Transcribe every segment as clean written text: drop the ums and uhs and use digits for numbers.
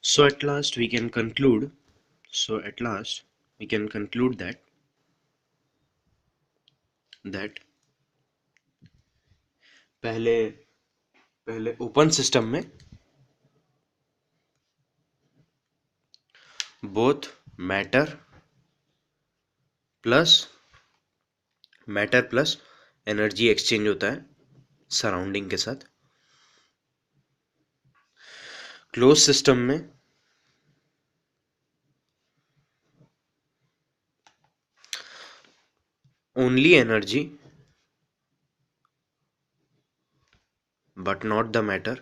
So at last we can conclude. that पहले पहले open system में both matter plus energy exchange होता है सराउंडिंग के साथ। क्लोज सिस्टम में only energy but not the matter.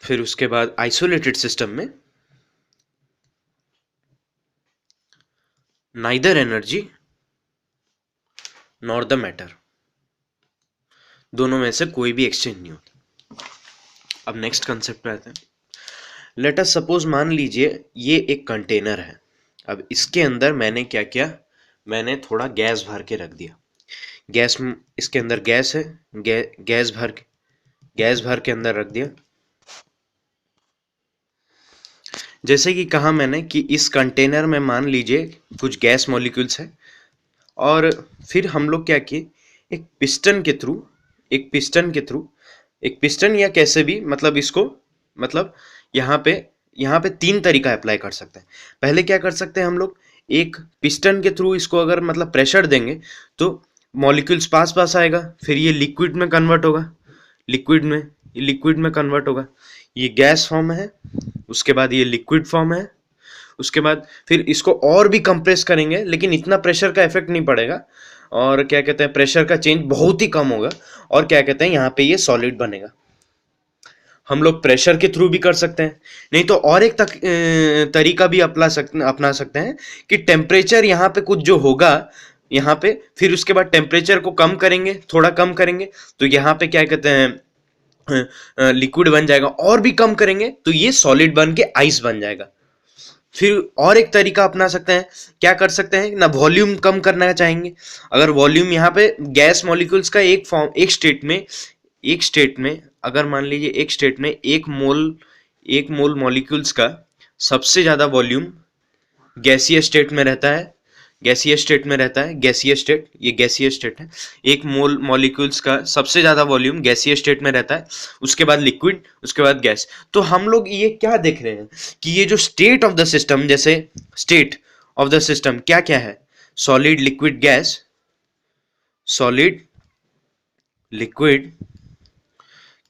फिर उसके बाद आइसोलेटेड सिस्टम में neither energy nor the matter, दोनों में से कोई भी एक्सचेंज नहीं होता। अब नेक्स्ट कंसेप्ट पे आते हैं। लेट अस सपोज, मान लीजिए ये एक कंटेनर है। अब इसके अंदर मैंने क्या किया, मैंने थोड़ा गैस भर के रख दिया। गैस, इसके अंदर गैस है, गैस भर के अंदर रख दिया। जैसे कि कहा मैंने कि इस कंटेनर में मान लीजिए कुछ गैस मॉलिक्यूल्स है, और फिर हम लोग क्या किए, एक पिस्टन या कैसे भी, मतलब इसको, मतलब यहाँ पे तीन तरीका अप्लाई कर सकते हैं। पहले क्या कर सकते हैं हम लोग, एक पिस्टन के थ्रू इसको अगर मतलब प्रेशर देंगे तो मॉलिक्यूल्स पास आएगा, फिर ये लिक्विड में कन्वर्ट होगा, ये गैस फॉर्म है, उसके बाद ये लिक्विड फॉर्म है, उसके बाद फिर इसको और भी कंप्रेस करेंगे, लेकिन इतना प्रेशर का इफेक्ट नहीं पड़ेगा, और क्या कहते हैं, प्रेशर का चेंज बहुत ही कम होगा, और क्या कहते हैं, यहाँ पे ये सॉलिड बनेगा। हम लोग प्रेशर के थ्रू भी कर सकते हैं, नहीं तो और एक तरीका भी अपना सकते हैं कि टेम्परेचर यहाँ पे कुछ जो होगा यहाँ पे, फिर उसके बाद टेम्परेचर को थोड़ा कम करेंगे, तो यहाँ पे क्या कहते हैं, लिक्विड बन जाएगा, और भी कम करेंगे तो ये सॉलिड बन के आइस बन जाएगा। फिर और एक तरीका अपना सकते हैं, क्या कर सकते हैं ना, वॉल्यूम कम करना चाहेंगे, अगर वॉल्यूम यहाँ पे गैस मॉलिक्यूल्स का एक स्टेट में अगर मान लीजिए एक स्टेट में एक मोल मॉलिक्यूल्स का सबसे ज्यादा वॉल्यूम गैसीय स्टेट में रहता है, गैसीय स्टेट, ये गैसीय स्टेट है। एक मोल मॉलिक्यूल्स का सबसे ज्यादा वॉल्यूम गैसीय स्टेट में रहता है, उसके बाद लिक्विड, उसके बाद गैस। तो हम लोग ये क्या देख रहे हैं कि ये जो स्टेट ऑफ द सिस्टम, जैसे स्टेट ऑफ द सिस्टम क्या क्या है, solid, liquid, gas, solid, liquid,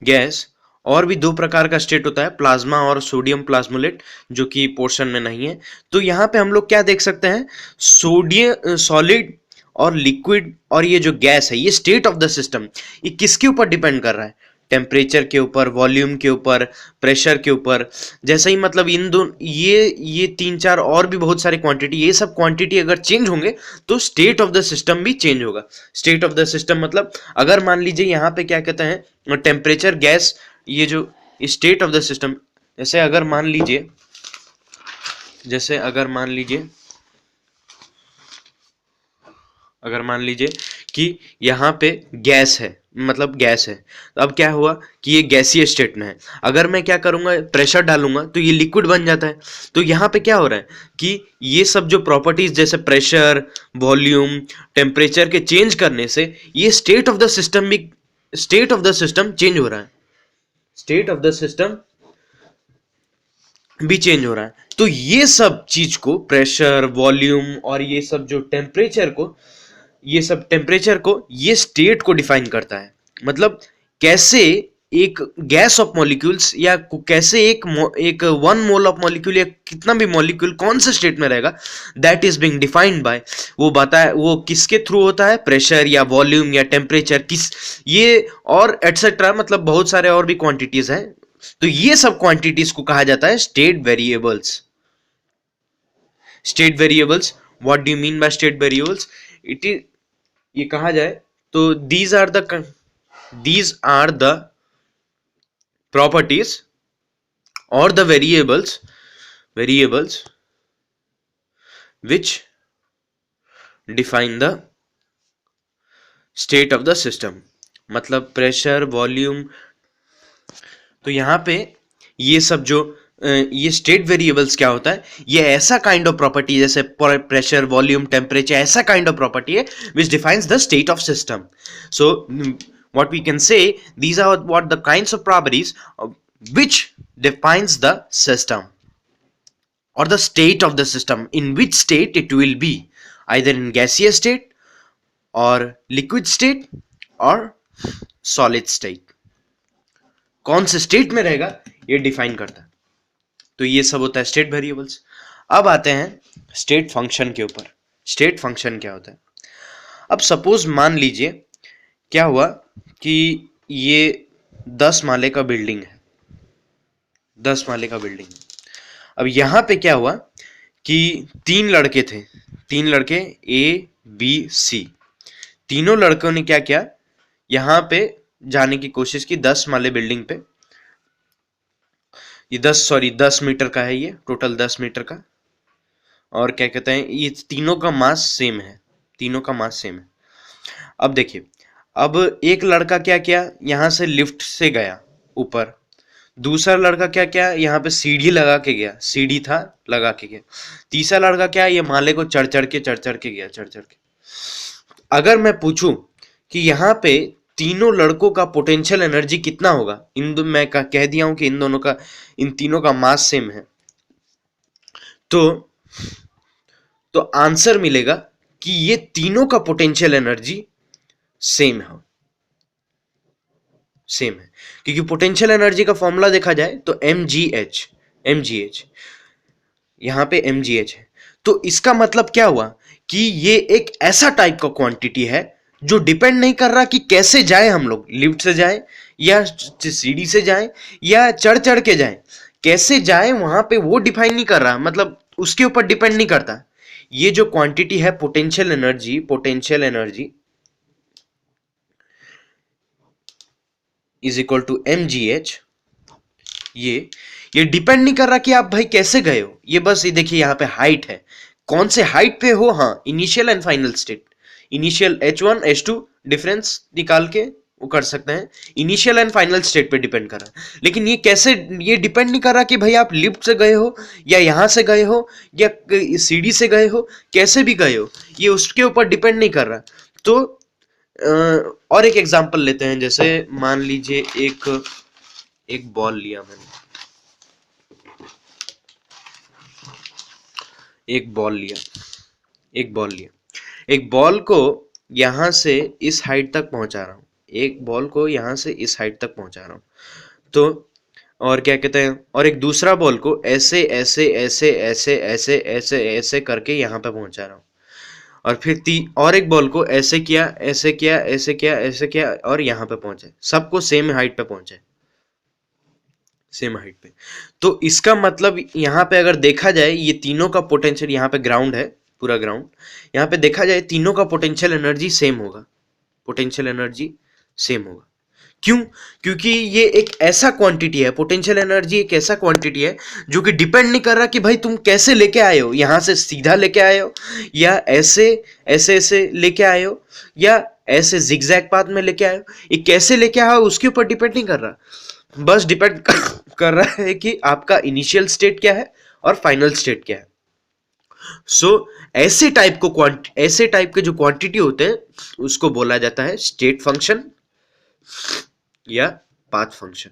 gas, और भी दो प्रकार का स्टेट होता है, प्लाज्मा और सोडियम प्लाज्मोलेट, जो कि पोर्शन में नहीं है। तो यहाँ पे हम लोग क्या देख सकते हैं, सॉलिड और लिक्विड और ये जो गैस है, ये स्टेट ऑफ द सिस्टम, ये किसके ऊपर डिपेंड कर रहा है, टेम्परेचर के ऊपर, वॉल्यूम के ऊपर, प्रेशर के ऊपर। जैसे ही मतलब इन दोनों ये तीन चार और भी बहुत सारे क्वांटिटी, ये सब क्वांटिटी अगर चेंज होंगे तो स्टेट ऑफ द सिस्टम भी चेंज होगा। स्टेट ऑफ द सिस्टम मतलब अगर मान लीजिए यहाँ पे क्या कहते हैं, टेम्परेचर, गैस, ये जो स्टेट ऑफ द सिस्टम, जैसे अगर मान लीजिए कि यहाँ पे गैस है, तो अब क्या हुआ कि ये गैसीय स्टेट में है, अगर मैं क्या करूंगा, प्रेशर डालूंगा तो ये लिक्विड बन जाता है। तो यहाँ पे क्या हो रहा है कि ये सब जो प्रॉपर्टीज जैसे प्रेशर, वॉल्यूम, टेम्परेचर के चेंज करने से ये state of the system change हो रहा है, चेंज हो रहा है। तो ये सब चीज को, प्रेशर, वॉल्यूम और ये सब जो टेम्परेचर को ये स्टेट को डिफाइन करता है। मतलब कैसे एक गैस ऑफ मॉलिक्यूल्स या कैसे एक वन मोल ऑफ मॉलिक्यूल या कितना भी मॉलिक्यूल कौन से स्टेट में रहेगा, that is being defined by, वो किसके थ्रू होता है, प्रेशर या वॉल्यूम या टेम्परेचर, ये और एटसेट्रा, मतलब बहुत सारे और भी क्वांटिटीज हैं। तो ये सब क्वांटिटीज को कहा जाता है state variables. What do you mean by state variables? It is, ये कहा जाए तो दीज आर द प्रॉपर्टीज और the variables which define the state of the system, मतलब प्रेशर, वॉल्यूम। तो यहाँ पे ये सब जो ये स्टेट वेरिएबल्स क्या होता है, ये ऐसा काइंड ऑफ प्रॉपर्टी जैसे प्रेशर, वॉल्यूम, टेम्परेचर, ऐसा काइंड ऑफ प्रॉपर्टी है which defines the state of system. So what we can say, these are what the kinds of properties which defines the system or the state of the system, in which state it will be, either in gaseous state or liquid state or solid state. कौन से state में रहेगा ये define करता है. तो ये सब होता है स्टेट वेरिएबल्स. अब आते हैं स्टेट फंक्शन के ऊपर. स्टेट फंक्शन क्या होता है? अब सपोज मान लीजिए क्या हुआ कि ये 10 माले का बिल्डिंग है, 10 माले का बिल्डिंग है. अब यहां पे क्या हुआ कि 3 लड़के थे, 3 लड़के ए बी सी. तीनों लड़कों ने क्या किया, यहां पे जाने की कोशिश की 10 माले बिल्डिंग पे. ये 10 मीटर का है, ये टोटल 10 मीटर का. और क्या कहते हैं, ये तीनों का मास सेम है, तीनों का मास सेम है. अब देखिए, अब एक लड़का क्या किया, यहां से लिफ्ट से गया ऊपर. दूसरा लड़का क्या किया, यहाँ पे सीढ़ी लगा के गया, सीढ़ी था लगा के गया. तीसरा लड़का क्या, ये माले को चढ़ चढ़ के गया, चढ़ चढ़ के. अगर मैं पूछूं कि यहाँ पे तीनों लड़कों का पोटेंशियल एनर्जी कितना होगा, मैं कह दिया हूं कि इन दोनों का, इन तीनों का मास सेम है, तो आंसर मिलेगा कि ये तीनों का पोटेंशियल एनर्जी सेम है, सेम है. क्योंकि पोटेंशियल एनर्जी का फॉर्मूला देखा जाए तो mgh यहां पे mgh है. तो इसका मतलब क्या हुआ कि ये एक ऐसा टाइप का क्वांटिटी है जो डिपेंड नहीं कर रहा कि कैसे जाए, हम लोग लिफ्ट से जाए या सीढ़ी से जाए या चढ़ चढ़ के जाए, कैसे जाए वहां पे वो डिफाइन नहीं कर रहा, मतलब उसके ऊपर डिपेंड नहीं करता. ये जो क्वांटिटी है potential energy, potential energy is equal to mgh. ये डिपेंड नहीं कर रहा कि आप भाई कैसे गए हो, ये बस ये देखिए यहाँ पे हाइट है, कौन से हाइट पे हो. हाँ, initial and final state, initial h1 h2 difference निकाल के वो कर सकते हैं. इनिशियल एंड फाइनल स्टेट पे डिपेंड कर रहा है. लेकिन ये कैसे, ये डिपेंड नहीं कर रहा कि भाई आप लिफ्ट से गए हो या यहां से गए हो या सीढ़ी से गए हो, कैसे भी गए हो, ये उसके ऊपर डिपेंड नहीं कर रहा. तो और एक एग्जांपल लेते हैं. जैसे मान लीजिए एक एक बॉल लिया मैंने, एक बॉल लिया, एक बॉल लिया, एक बॉल को यहां से इस हाइट तक पहुंचा रहा हूं, एक बॉल को यहां से इस हाइट तक पहुंचा रहा हूं. तो और क्या कहते हैं, और एक दूसरा बॉल को ऐसे ऐसे ऐसे ऐसे ऐसे ऐसे ऐसे करके यहां पे पहुंचा रहा हूं. और फिर और एक बॉल को ऐसे किया, ऐसे किया, ऐसे किया, ऐसे किया और यहां पे पहुंचे, सबको सेम हाइट पे पहुंचे, सेम हाइट पे. तो इसका मतलब यहाँ पे अगर देखा जाए, ये तीनों का पोटेंशियल, यहाँ पे ग्राउंड है, पूरा ग्राउंड, यहाँ पे देखा जाए तीनों का पोटेंशियल एनर्जी सेम होगा, पोटेंशियल एनर्जी सेम होगा. क्यों? क्योंकि ये एक ऐसा क्वांटिटी है, पोटेंशियल एनर्जी एक ऐसा क्वांटिटी है जो कि डिपेंड नहीं कर रहा कि भाई तुम कैसे लेके आए हो, यहां से सीधा लेके आए हो या ऐसे ऐसे ऐसे लेके आए हो या ऐसे जिगजैग पाथ में लेके आए हो. ये कैसे लेके आए हो उसके ऊपर डिपेंड नहीं कर रहा, बस डिपेंड कर रहा है कि आपका इनिशियल स्टेट क्या है और फाइनल स्टेट क्या है. सो ऐसे टाइप के जो क्वांटिटी होते हैं उसको बोला जाता है स्टेट फंक्शन या path function.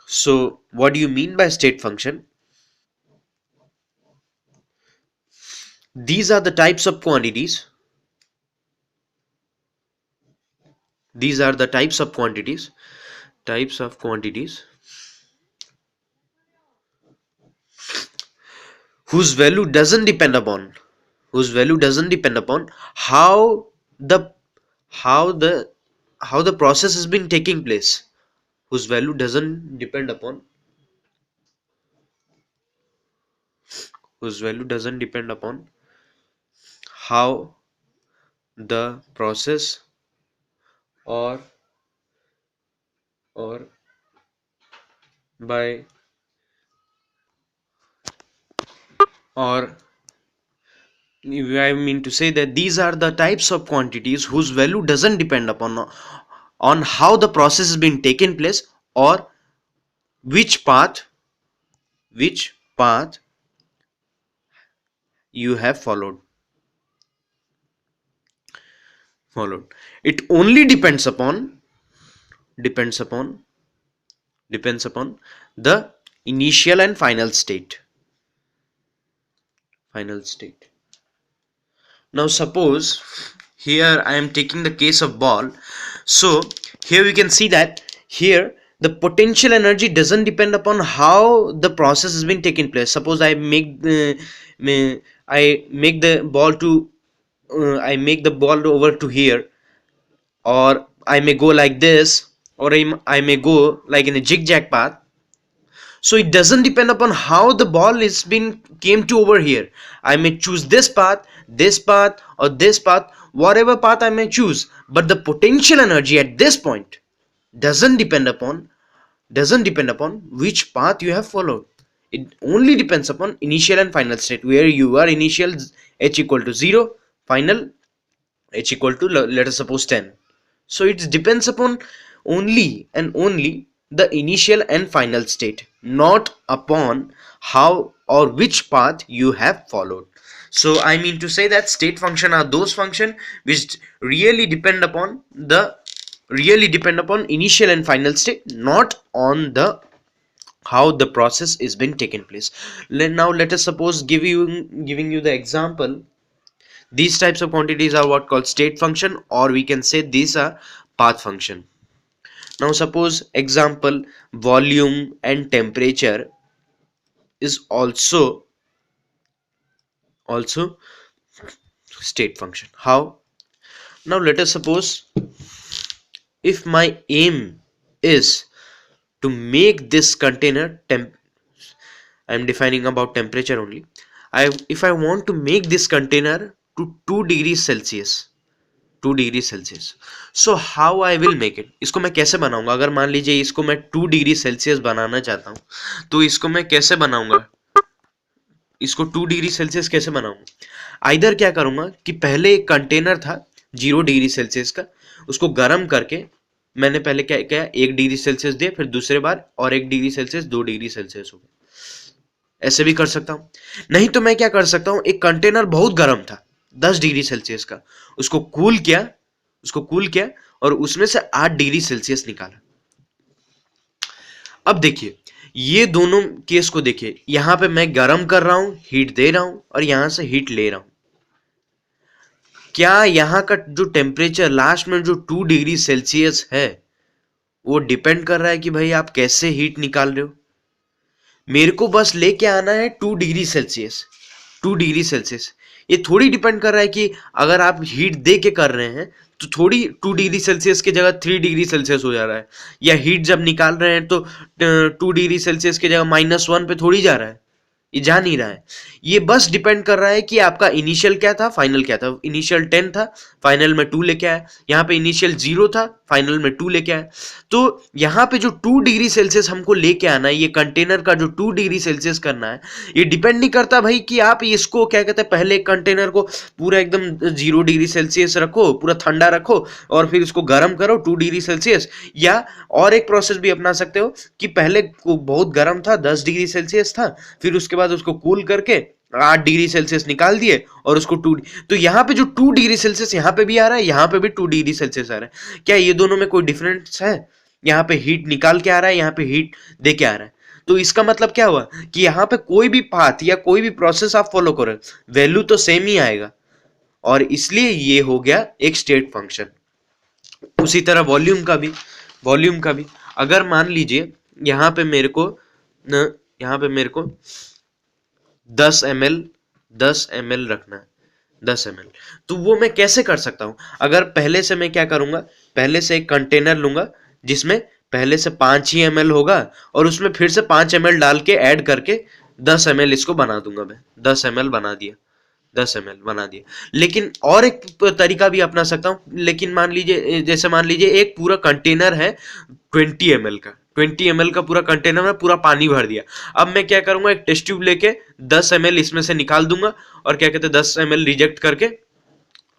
So what do you mean by state function? These are the types of quantities. These are the types of quantities. Types of quantities whose value doesn't depend upon, whose value doesn't depend upon how the how the how the process has been taking place. Whose value doesn't depend upon, whose value doesn't depend upon how the process or or by or I mean to say that these are the types of quantities whose value doesn't depend on how the process has been taken place, or which path which path you have followed. It only depends upon depends upon the initial and final state. Now suppose here I am taking the case of ball. So here we can see that here the potential energy doesn't depend upon how the process has been taking place. Suppose I make the ball to I make the ball over to here, or I may go like this, or I may go like in a zigzag path. So it doesn't depend upon how the ball is been came to over here. I may choose this path, or this path, whatever path I may choose, but the potential energy at this point doesn't depend upon which path you have followed. It only depends upon initial and final state, where you are initial h equal to 0, final h equal to, let us suppose, 10. So it depends upon only and only the initial and final state, not upon how or which path you have followed. So I mean to say that state function are those function which really depend upon initial and final state, not on the how the process is been taken place. Now let us suppose giving you the example. These types of quantities are what called state function, or we can say these are path function. Now suppose example, volume and temperature is also state function. How? Now let us suppose if my aim is to make this container I am defining about temperature only. If I want to make this container to 2 degrees Celsius, so how I will make it? इसको मैं कैसे बनाऊंगा? अगर मान लीजिए इसको मैं 2 degree Celsius बनाना चाहता हूं, तो इसको मैं कैसे बनाऊंगा? इसको 2 डिग्री सेल्सियस कैसे बनाऊंगा? आइदर क्या करूंगा कि पहले एक कंटेनर था 0 डिग्री सेल्सियस का, उसको गर्म करके मैंने पहले क्या किया, 1 डिग्री सेल्सियस दिया, फिर दूसरे बार और 1 डिग्री सेल्सियस, 2 डिग्री सेल्सियस हो गया। ऐसे भी कर सकता हूं। नहीं तो मैं क्या कर सकता हूं, एक कंटेनर बहुत गर्म था 10 डिग्री सेल्सियस का, उसको कूल किया और उसमें से 8 डिग्री सेल्सियस निकाला। अब देखिए ये दोनों केस को देखिए, यहां पे मैं गर्म कर रहा हूं, हीट दे रहा हूं, और यहां से हीट ले रहा हूं। क्या यहां का जो टेम्परेचर लास्ट में जो 2 डिग्री सेल्सियस है वो डिपेंड कर रहा है कि भाई आप कैसे हीट निकाल रहे हो? मेरे को बस लेके आना है 2 डिग्री सेल्सियस। ये थोड़ी डिपेंड कर रहा है कि अगर आप हीट दे के कर रहे हैं तो थोड़ी 2 डिग्री सेल्सियस की जगह 3 डिग्री सेल्सियस हो जा रहा है, या हीट जब निकाल रहे हैं तो 2 डिग्री सेल्सियस की जगह -1 पे थोड़ी जा रहा है, ये जा नहीं रहा है। ये बस डिपेंड कर रहा है कि आपका इनिशियल क्या था, फाइनल क्या था। इनिशियल 10 था, फाइनल में 2 लेके आया। यहाँ पे इनिशियल 0 था, फाइनल में 2 लेके आया। तो यहाँ पे जो 2 डिग्री सेल्सियस हमको लेके आना है, ये कंटेनर का जो 2 डिग्री सेल्सियस करना है, ये डिपेंड नहीं करता भाई कि आप इसको क्या कहते हैं, पहले कंटेनर को पूरा एकदम 0 डिग्री सेल्सियस रखो, पूरा ठंडा रखो, और फिर इसको गर्म करो 2 डिग्री सेल्सियस। या और एक प्रोसेस भी अपना सकते हो कि पहले बहुत गर्म था, 10 डिग्री सेल्सियस था, फिर उसके बाद उसको कूल करके 8 डिग्री सेल्सियस निकाल दिए और उसको 2, तो यहाँ पे जो 2 डिग्री सेल्सियस यहाँ पे भी आ रहा है, यहाँ पे भी 2 डिग्री सेल्सियस आ रहा है। क्या ये दोनों में कोई डिफरेंस है? यहाँ पे हीट निकाल के आ रहा है, यहाँ पे हीट दे के आ रहा है। तो इसका मतलब क्या हुआ कि यहाँ पे कोई भी पाथ या कोई भी प्रोसेस आप फॉलो करो, वैल्यू तो सेम ही आएगा, और इसलिए ये हो गया एक स्टेट फंक्शन। उसी तरह वॉल्यूम का भी अगर मान लीजिए यहाँ पे मेरे को 10 ml रखना है, 10 ml, तो वो मैं कैसे कर सकता हूं? अगर पहले से मैं क्या करूंगा, पहले से एक कंटेनर लूंगा जिसमें पहले से 5 ही ml होगा, और उसमें फिर से 5 ml डाल के ऐड करके 10 ml इसको बना दूंगा। मैं 10 ml बना दिया। लेकिन और एक तरीका भी अपना सकता हूं। लेकिन मान लीजिए एक पूरा कंटेनर है 20 ml का, 20 ml का पूरा कंटेनर में पूरा पानी भर दिया। अब मैं क्या करूंगा, एक टेस्ट ट्यूब लेके 10 ml इसमें से निकाल दूंगा और क्या कहते हैं 10 ml रिजेक्ट करके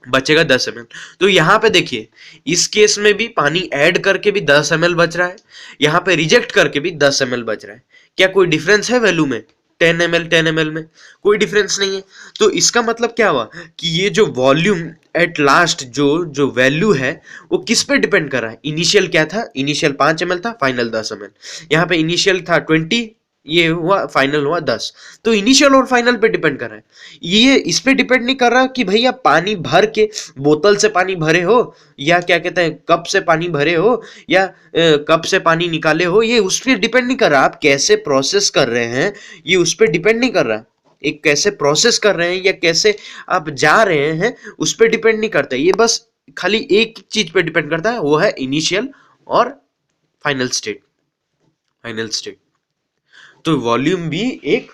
बचेगा 10 ml। तो यहाँ पे देखिए इस केस में भी पानी ऐड करके भी 10 ml बच रहा है, यहाँ पे रिजेक्ट करके भी 10 ml बच रहा है। क्या कोई डिफरेंस है वैल्यू में? 10 ml में कोई डिफरेंस नहीं है। तो इसका मतलब क्या हुआ कि ये जो वॉल्यूम एट लास्ट जो जो वैल्यू है वो किस पे डिपेंड कर रहा है? इनिशियल क्या था? इनिशियल 5 ml था, फाइनल 10 ml। यहाँ पे इनिशियल था 20, ये हुआ फाइनल हुआ 10। तो इनिशियल और फाइनल पे डिपेंड कर रहा है, ये इस पे डिपेंड नहीं कर रहा कि भैया पानी भर के बोतल से पानी भरे हो या क्या कहते हैं कप से पानी भरे हो या कप से पानी निकाले हो, ये उस पर डिपेंड नहीं कर रहा। आप कैसे प्रोसेस कर रहे हैं ये उस पर डिपेंड नहीं कर रहा। एक कैसे प्रोसेस कर रहे हैं या कैसे आप जा रहे हैं उस पर डिपेंड नहीं करता। ये बस खाली एक चीज पे डिपेंड करता है, वो है इनिशियल और फाइनल स्टेट। फाइनल स्टेट तो वॉल्यूम भी एक,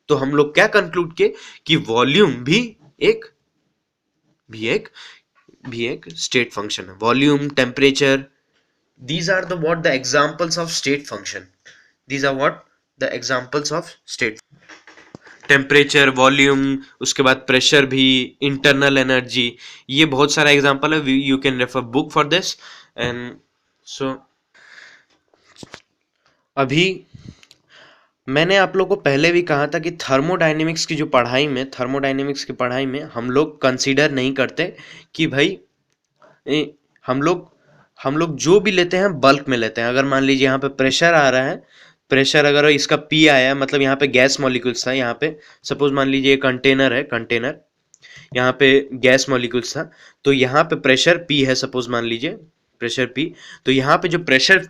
तो हम लोग क्या कंक्लूड किए कि वॉल्यूम एक भी एक स्टेट फंक्शन है। Volume, temperature, these are the what the examples of state function, these are what the examples of state। Temperature, volume, उसके बाद प्रेशर भी, इंटरनल एनर्जी, ये बहुत सारा एग्जांपल है। You can refer book for this. And so अभी मैंने आप लोगों को पहले भी कहा था कि थर्मोडायनेमिक्स की पढ़ाई में हम लोग कंसीडर नहीं करते कि भाई हम लोग जो भी लेते हैं बल्क में लेते हैं। अगर मान लीजिए यहाँ पे प्रेशर आ रहा है, प्रेशर अगर इसका पी आया मतलब यहाँ पे गैस मॉलिक्यूल्स था, यहाँ पे सपोज मान लीजिए कंटेनर है, कंटेनर यहाँ पे गैस मॉलिक्यूल्स था, तो यहाँ पे प्रेशर पी है, सपोज मान लीजिए प्रेशर पी। तो यहाँ पे जो प्रेशर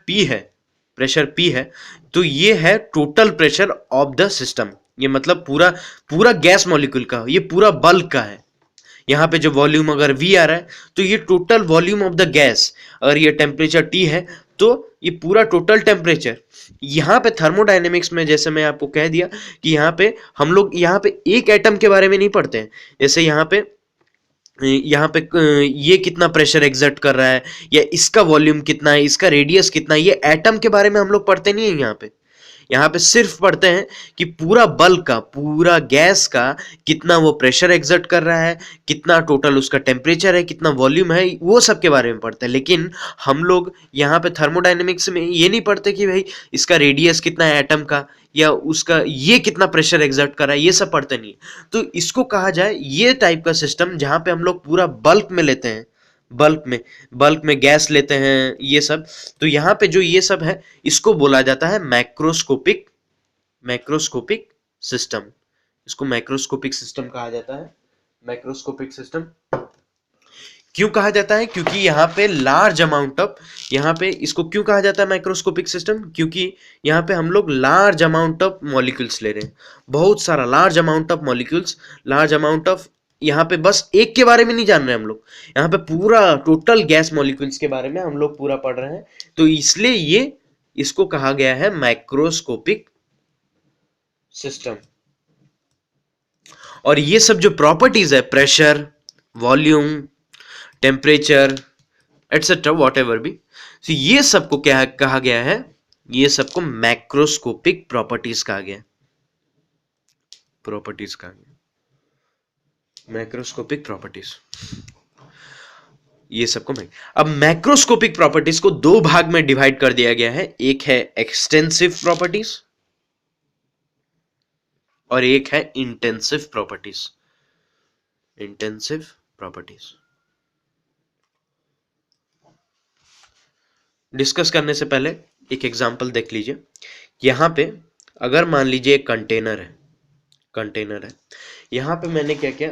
पी है तो ये है total pressure of the system. ये मतलब पूरा गैस मॉलिक्यूल का, ये पूरा बल्क का है। यहाँ पे जो वॉल्यूम अगर V आ रहा है तो ये total volume of the gas, अगर ये टेम्परेचर T है तो ये पूरा टोटल टेम्परेचर। यहाँ पे थर्मोडायनेमिक्स में जैसे मैं आपको कह दिया कि यहाँ पे हम लोग यहाँ पे एक एटम के बारे में नहीं पढ़ते हैं। जैसे यहाँ पे ये कितना प्रेशर एग्जर्ट कर रहा है या इसका वॉल्यूम कितना है, इसका रेडियस कितना है, ये एटम के बारे में हम लोग पढ़ते नहीं है। यहाँ पे सिर्फ पढ़ते हैं कि पूरा बल्क का, पूरा गैस का कितना वो प्रेशर एग्जर्ट कर रहा है, कितना टोटल उसका टेम्परेचर है, कितना वॉल्यूम है, वो सब के बारे में पढ़ते हैं। लेकिन हम लोग यहाँ पे थर्मोडायनेमिक्स में ये नहीं पढ़ते कि भाई इसका रेडियस कितना है एटम का या उसका ये कितना प्रेशर एग्जर्ट कर रहा है, ये सब पढ़ते नहीं। तो इसको कहा जाए ये टाइप का सिस्टम जहाँ पे हम लोग पूरा बल्क में लेते हैं, बल्क में गैस लेते हैं ये सब। तो यहाँ पे जो ये सब है इसको बोला जाता है मैक्रोस्कोपिक सिस्टम। इसको मैक्रोस्कोपिक सिस्टम कहा जाता है। मैक्रोस्कोपिक सिस्टम क्यों कहा जाता है? क्योंकि यहाँ पे लार्ज अमाउंट ऑफ, यहाँ पे इसको क्यों कहा जाता है मैक्रोस्कोपिक सिस्टम? क्योंकि यहाँ पे हम लोग लार्ज अमाउंट ऑफ मॉलिक्यूल्स ले रहे हैं, बहुत सारा large amount of molecules, large amount of, यहाँ पे बस एक के बारे में नहीं जान रहे हम लोग, यहाँ पे पूरा टोटल गैस मॉलिक्यूल्स के बारे में हम लोग पूरा पढ़ रहे हैं। तो इसलिए ये इसको कहा गया है मैक्रोस्कोपिक सिस्टम। और ये सब जो प्रॉपर्टीज है, pressure, volume, temperature etcetera whatever भी, तो ये सबको क्या कहा गया है? ये सबको मैक्रोस्कोपिक प्रॉपर्टीज कहा गया, मैक्रोस्कोपिक प्रॉपर्टीज, ये सबको अब मैक्रोस्कोपिक प्रॉपर्टीज को दो भाग में डिवाइड कर दिया गया है। एक है एक्सटेंसिव प्रॉपर्टीज और एक है इंटेंसिव प्रॉपर्टीज। डिस्कस करने से पहले एक एग्जांपल देख लीजिए। यहां पे अगर मान लीजिए एक कंटेनर है, यहां पे मैंने क्या किया,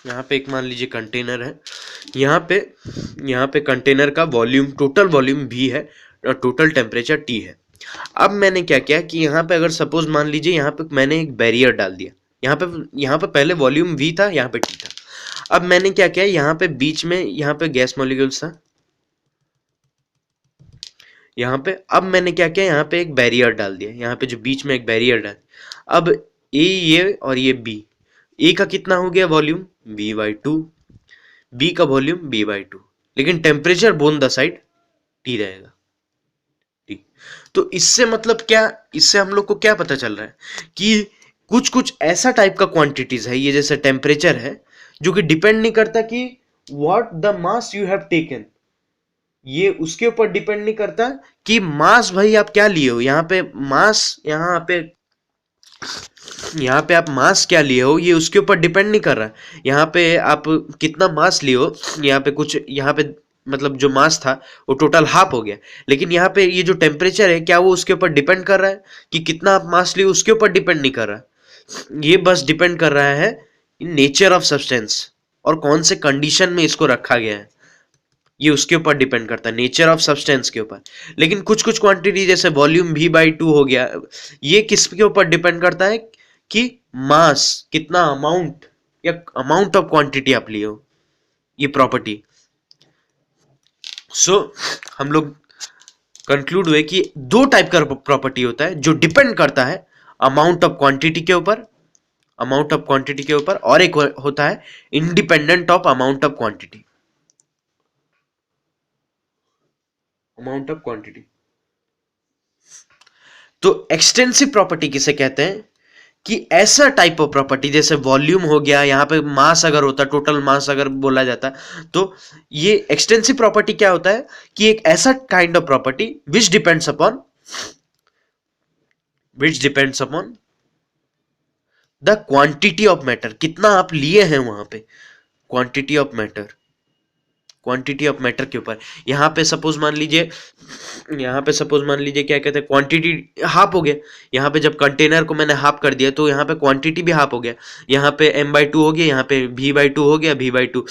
यहाँ पे एक मान लीजिए कंटेनर है, यहाँ पे कंटेनर का वॉल्यूम, टोटल वॉल्यूम V है और टोटल टेम्परेचर T है। अब मैंने क्या किया कि यहाँ पे अगर सपोज मान लीजिए यहाँ पे मैंने एक बैरियर डाल दिया, यहाँ पे पहले वॉल्यूम V था, यहाँ पे T था। अब मैंने क्या किया, यहाँ पे बीच में यहाँ पे गैस मॉलिक्यूल्स था, यहाँ पे अब मैंने क्या किया, यहाँ पे एक बैरियर डाल दिया, यहाँ पे जो बीच में एक बैरियर डाल। अब ये और ये B, A का कितना हो गया वॉल्यूम V/2, B का वॉल्यूम B/2, लेकिन temperature bone the side T रहेगा। T। तो इससे मतलब क्या, इससे हम लोग को क्या पता चल रहा है कि कुछ कुछ ऐसा टाइप का क्वांटिटीज है, ये जैसे टेम्परेचर है, जो कि डिपेंड नहीं करता कि what the mass you have taken, ये उसके ऊपर डिपेंड नहीं करता कि मास भाई आप क्या लिए हो। यहाँ पे मास, यहाँ पे आप मास क्या लिए हो ये उसके ऊपर डिपेंड नहीं कर रहा है। यहाँ पे आप कितना मास लिए हो, यहाँ पे कुछ, यहाँ पे मतलब जो मास था वो टोटल हाफ हो गया, लेकिन यहाँ पे ये जो टेम्परेचर है क्या वो उसके ऊपर डिपेंड कर रहा है कि कितना आप मास लिए, उसके ऊपर डिपेंड नहीं कर रहा। ये बस डिपेंड कर रहा है नेचर ऑफ सब्सटेंस और कौन से कंडीशन में इसको रखा गया है, ये उसके ऊपर डिपेंड करता है, नेचर ऑफ सब्सटेंस के ऊपर। लेकिन कुछ कुछ क्वांटिटी जैसे वॉल्यूम V/2 हो गया, ये किसके ऊपर डिपेंड करता है कि मास कितना, अमाउंट या अमाउंट ऑफ क्वांटिटी आप लिए हो, ये प्रॉपर्टी। सो हम लोग कंक्लूड हुए कि दो टाइप का प्रॉपर्टी होता है जो डिपेंड करता है अमाउंट ऑफ क्वांटिटी के ऊपर, अमाउंट ऑफ क्वांटिटी के ऊपर, और एक होता है independent of amount of quantity, amount of quantity. तो एक्सटेंसिव प्रॉपर्टी किसे कहते हैं कि ऐसा टाइप ऑफ प्रॉपर्टी जैसे वॉल्यूम हो गया, यहां पे मास अगर होता, टोटल मास अगर बोला जाता, तो ये एक्सटेंसिव प्रॉपर्टी क्या होता है कि एक ऐसा kind of property which depends upon the quantity of matter, कितना आप लिए हैं वहां पे, quantity of matter, quantity of matter के ऊपर। यहाँ पे सपोज मान लीजिए, यहाँ पे सपोज मान लीजिए क्या कहते हैं, क्वांटिटी हाफ हो गया, यहाँ पे जब कंटेनर को मैंने हाफ कर दिया तो यहाँ पे क्वांटिटी भी हाफ हो गया, यहाँ पे M/2 हो गया, यहाँ पे V/2 हो गया, V/2।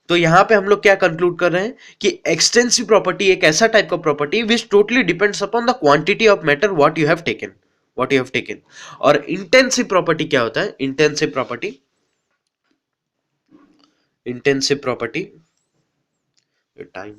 तो यहाँ पे हम लोग क्या कंक्लूड कर रहे हैं कि एक्सटेंसिव प्रॉपर्टी एक ऐसा टाइप का property which totally depends upon the quantity of matter what you have taken, what you have taken. और इंटेंसिव प्रॉपर्टी क्या होता है, intensive property, intensive property time